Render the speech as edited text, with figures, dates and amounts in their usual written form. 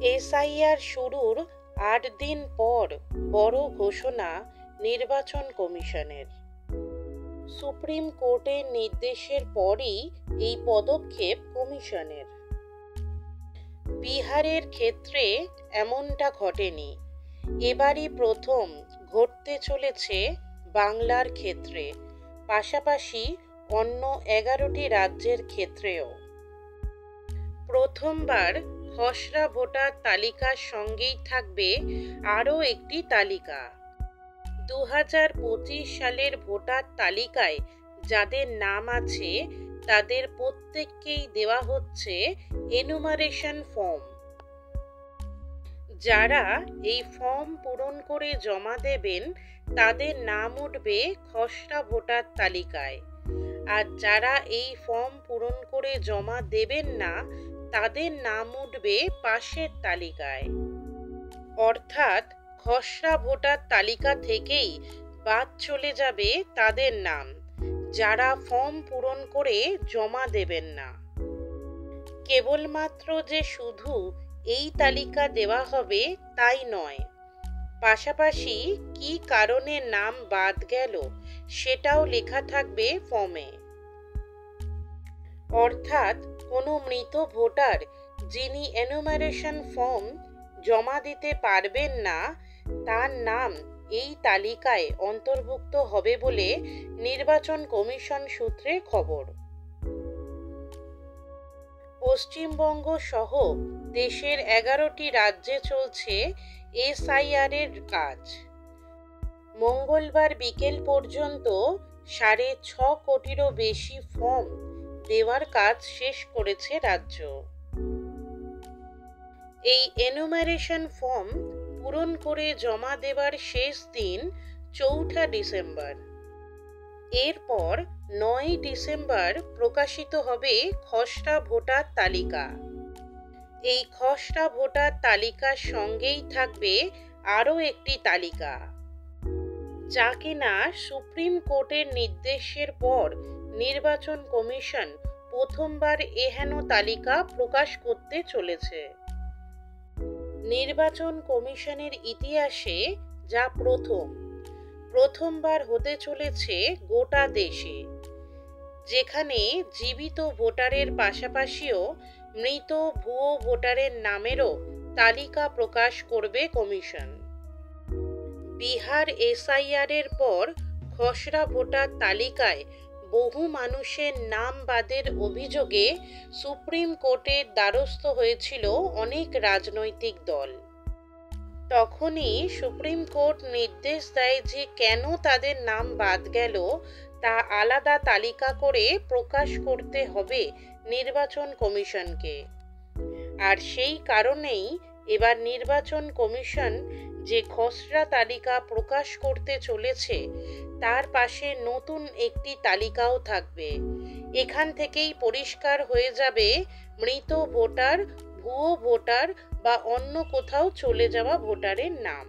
SIR শুরুর ৮ দিন পর বড় ঘোষণা নির্বাচন কমিশনের। সুপ্রিম কোর্টের নির্দেশের পরই এই পদক্ষেপ কমিশনের। বিহারের ক্ষেত্রে এমনটা ঘটেনি, এবারই প্রথম ঘটতে চলেছে বাংলার ক্ষেত্রে, পাশাপাশি অন্য ১১টি রাজ্যের ক্ষেত্রেও। প্রথমবার খসড়া ভোটার তালিকার সঙ্গেই থাকবে আরও একটি তালিকা। ২০২৫ সালের ভোটার তালিকায় যাদের নাম আছে তাদের প্রত্যেককেই দেওয়া হচ্ছে এনুমারেশন ফর্ম। যারা এই ফর্ম পূরণ করে জমা দেবেন তাদের নাম উঠবে খসড়া ভোটার তালিকায়, আর যারা এই ফর্ম পূরণ করে জমা দেবেন না তাদের নাম উঠবে পাশের তালিকায়। অর্থাৎ খসড়া ভোটার তালিকা থেকেই বাদ চলে যাবে তাদের নাম যারা ফর্ম পূরণ করে জমা দেবেন না। কেবলমাত্র যে শুধু এই তালিকা দেওয়া হবে তাই নয়, পাশাপাশি কী কারণে নাম বাদ গেল সেটাও লেখা থাকবে ফর্মে। অর্থাৎ কোনো মৃত ভোটার যিনি এনুমারেশন ফর্ম জমা দিতে পারবেন না তার নাম এই তালিকায় অন্তর্ভুক্ত হবে বলে নির্বাচন কমিশন সূত্রে খবর। পশ্চিমবঙ্গ সহ দেশের ১১টি রাজ্যে চলছে এসআইআর-এর কাজ। মঙ্গলবার বিকেল পর্যন্ত ৬.৫ কোটিরও বেশি ফর্ম দেওয়ার কাজ শেষ করেছে রাজ্য। এই এনুমারেশন ফর্ম পূরণ করে জমা দেওয়ার শেষ দিন ৪ঠা ডিসেম্বর। এরপর ৯ই ডিসেম্বর প্রকাশিত হবে খসড়া ভোটার তালিকা। এই খসড়া ভোটার তালিকার সঙ্গেই থাকবে আরও একটি তালিকা, যা কিনা সুপ্রিম কোর্টের নির্দেশের পর নির্বাচন কমিশন প্রথমবার এহেন তালিকা প্রকাশ করতে চলেছে। নির্বাচন কমিশনের ইতিহাসে যা প্রথমবার হতে চলেছে গোটা দেশে, যেখানে জীবিত ভোটারের পাশাপাশিও মৃত ভুয়ো ভোটারের নামেরও তালিকা প্রকাশ করবে কমিশন। বিহার এসআইআর-এর পর খসড়া ভোটার তালিকায় বহু মানুষের নাম বাদের অভিযোগে সুপ্রিম কোর্টের দ্বারস্থ হয়েছিল অনেক রাজনৈতিক দল। তখনই সুপ্রিম কোর্ট নির্দেশ দেয় যে কেন তাদের নাম বাদ গেল তা আলাদা তালিকা করে প্রকাশ করতে হবে নির্বাচন কমিশনকে। আর সেই কারণেই এবার নির্বাচন কমিশন যে খসড়া তালিকা প্রকাশ করতে চলেছে তার পাশে নতুন একটি তালিকাও থাকবে। এখান থেকেই পরিষ্কার হয়ে যাবে মৃত ভোটার, ভুয়ো ভোটার বা অন্য কোথাও চলে যাওয়া ভোটারের নাম।